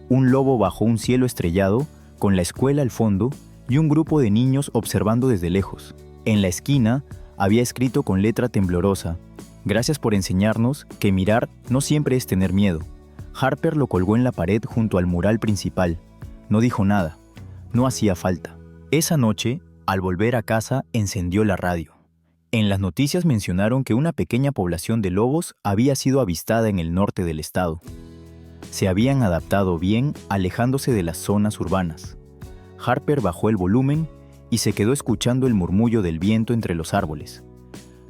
un lobo bajo un cielo estrellado, con la escuela al fondo y un grupo de niños observando desde lejos. En la esquina había escrito con letra temblorosa: «Gracias por enseñarnos que mirar no siempre es tener miedo». Harper lo colgó en la pared junto al mural principal. No dijo nada. No hacía falta. Esa noche, al volver a casa, encendió la radio. En las noticias mencionaron que una pequeña población de lobos había sido avistada en el norte del estado. Se habían adaptado bien, alejándose de las zonas urbanas. Harper bajó el volumen y se quedó escuchando el murmullo del viento entre los árboles.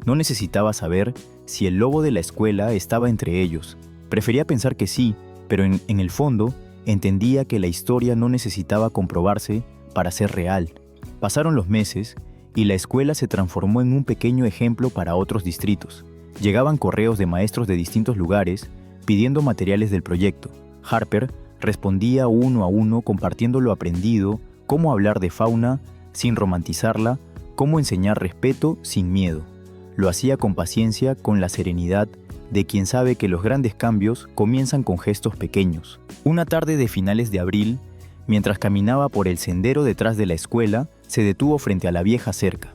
No necesitaba saber si el lobo de la escuela estaba entre ellos. Prefería pensar que sí, pero en el fondo entendía que la historia no necesitaba comprobarse para ser real. Pasaron los meses y la escuela se transformó en un pequeño ejemplo para otros distritos. Llegaban correos de maestros de distintos lugares pidiendo materiales del proyecto. Harper respondía uno a uno compartiendo lo aprendido, cómo hablar de fauna sin romantizarla, cómo enseñar respeto sin miedo. Lo hacía con paciencia, con la serenidad de quien sabe que los grandes cambios comienzan con gestos pequeños. Una tarde de finales de abril, mientras caminaba por el sendero detrás de la escuela, se detuvo frente a la vieja cerca.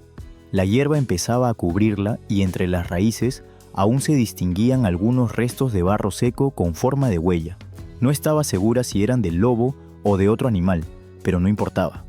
La hierba empezaba a cubrirla y entre las raíces aún se distinguían algunos restos de barro seco con forma de huella. No estaba segura si eran del lobo o de otro animal, pero no importaba.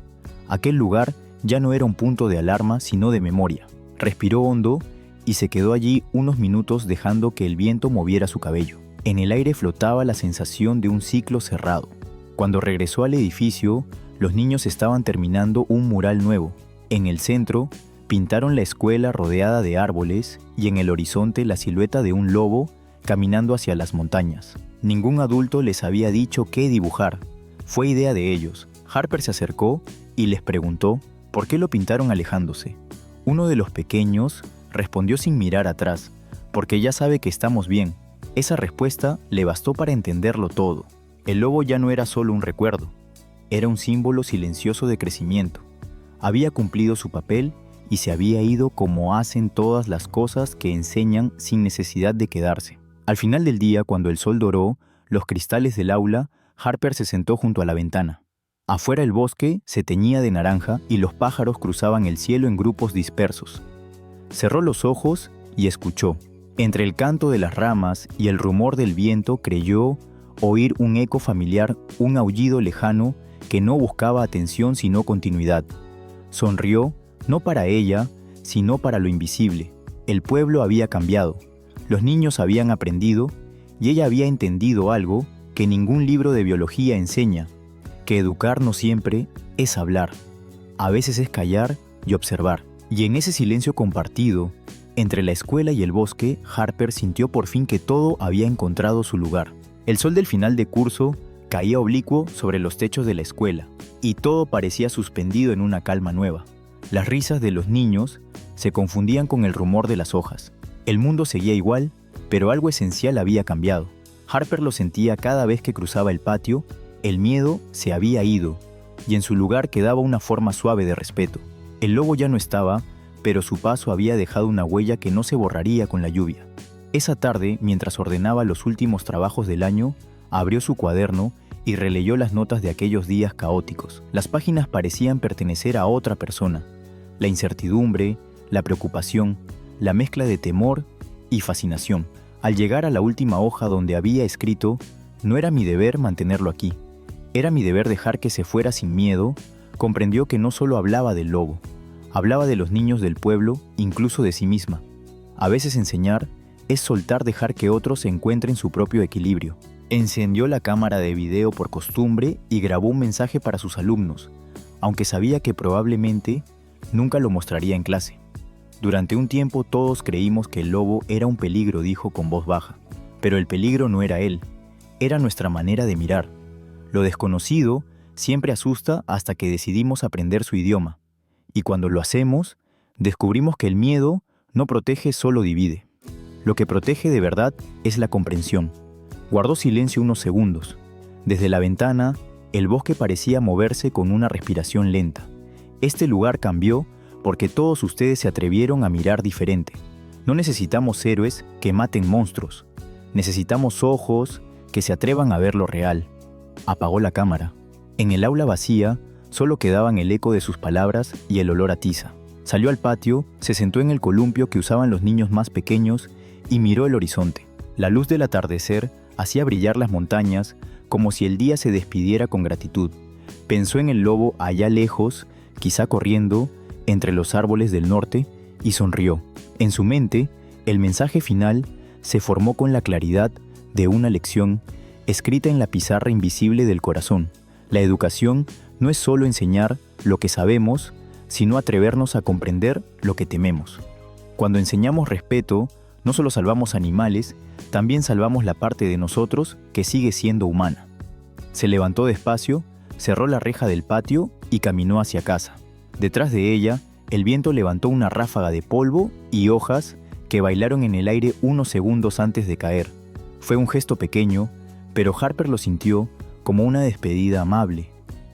Aquel lugar ya no era un punto de alarma, sino de memoria. Respiró hondo y se quedó allí unos minutos dejando que el viento moviera su cabello. En el aire flotaba la sensación de un ciclo cerrado. Cuando regresó al edificio, los niños estaban terminando un mural nuevo. En el centro, pintaron la escuela rodeada de árboles y en el horizonte la silueta de un lobo caminando hacia las montañas. Ningún adulto les había dicho qué dibujar. Fue idea de ellos. Harper se acercó y les preguntó: ¿Por qué lo pintaron alejándose? Uno de los pequeños respondió sin mirar atrás, porque ya sabe que estamos bien. Esa respuesta le bastó para entenderlo todo. El lobo ya no era solo un recuerdo, era un símbolo silencioso de crecimiento. Había cumplido su papel y se había ido como hacen todas las cosas que enseñan sin necesidad de quedarse. Al final del día, cuando el sol doró los cristales del aula, Harper se sentó junto a la ventana. Afuera el bosque se teñía de naranja y los pájaros cruzaban el cielo en grupos dispersos. Cerró los ojos y escuchó. Entre el canto de las ramas y el rumor del viento creyó oír un eco familiar, un aullido lejano que no buscaba atención sino continuidad. Sonrió, no para ella, sino para lo invisible. El pueblo había cambiado, los niños habían aprendido y ella había entendido algo que ningún libro de biología enseña, que educar no siempre es hablar, a veces es callar y observar. Y en ese silencio compartido, entre la escuela y el bosque, Harper sintió por fin que todo había encontrado su lugar. El sol del final de curso caía oblicuo sobre los techos de la escuela, y todo parecía suspendido en una calma nueva. Las risas de los niños se confundían con el rumor de las hojas. El mundo seguía igual, pero algo esencial había cambiado. Harper lo sentía cada vez que cruzaba el patio. El miedo se había ido, y en su lugar quedaba una forma suave de respeto. El lobo ya no estaba, pero su paso había dejado una huella que no se borraría con la lluvia. Esa tarde, mientras ordenaba los últimos trabajos del año, abrió su cuaderno y releyó las notas de aquellos días caóticos. Las páginas parecían pertenecer a otra persona. La incertidumbre, la preocupación, la mezcla de temor y fascinación. Al llegar a la última hoja donde había escrito, no era mi deber mantenerlo aquí. Era mi deber dejar que se fuera sin miedo. Comprendió que no solo hablaba del lobo, hablaba de los niños del pueblo, incluso de sí misma. A veces enseñar es soltar, dejar que otros encuentren su propio equilibrio. Encendió la cámara de video por costumbre y grabó un mensaje para sus alumnos, aunque sabía que probablemente nunca lo mostraría en clase. Durante un tiempo todos creímos que el lobo era un peligro, dijo con voz baja. Pero el peligro no era él, era nuestra manera de mirar. Lo desconocido siempre asusta hasta que decidimos aprender su idioma. Y cuando lo hacemos, descubrimos que el miedo no protege, solo divide. Lo que protege de verdad es la comprensión. Guardó silencio unos segundos. Desde la ventana, el bosque parecía moverse con una respiración lenta. Este lugar cambió porque todos ustedes se atrevieron a mirar diferente. No necesitamos héroes que maten monstruos. Necesitamos ojos que se atrevan a ver lo real. Apagó la cámara. En el aula vacía, solo quedaban el eco de sus palabras y el olor a tiza. Salió al patio, se sentó en el columpio que usaban los niños más pequeños y miró el horizonte. La luz del atardecer hacía brillar las montañas como si el día se despidiera con gratitud. Pensó en el lobo allá lejos, quizá corriendo entre los árboles del norte, y sonrió. En su mente, el mensaje final se formó con la claridad de una lección escrita en la pizarra invisible del corazón. La educación no es solo enseñar lo que sabemos, sino atrevernos a comprender lo que tememos. Cuando enseñamos respeto, no solo salvamos animales, también salvamos la parte de nosotros que sigue siendo humana. Se levantó despacio, cerró la reja del patio y caminó hacia casa. Detrás de ella, el viento levantó una ráfaga de polvo y hojas que bailaron en el aire unos segundos antes de caer. Fue un gesto pequeño, pero Harper lo sintió como una despedida amable,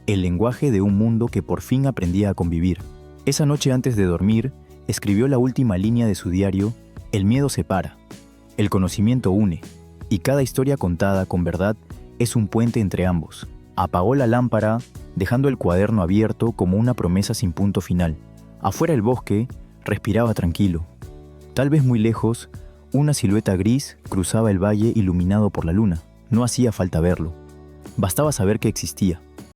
el lenguaje de un mundo que por fin aprendía a convivir. Esa noche antes de dormir, escribió la última línea de su diario: el miedo separa, el conocimiento une, y cada historia contada con verdad es un puente entre ambos. Apagó la lámpara, dejando el cuaderno abierto como una promesa sin punto final. Afuera el bosque respiraba tranquilo. Tal vez muy lejos, una silueta gris cruzaba el valle iluminado por la luna. No hacía falta verlo. Bastaba saber que existía.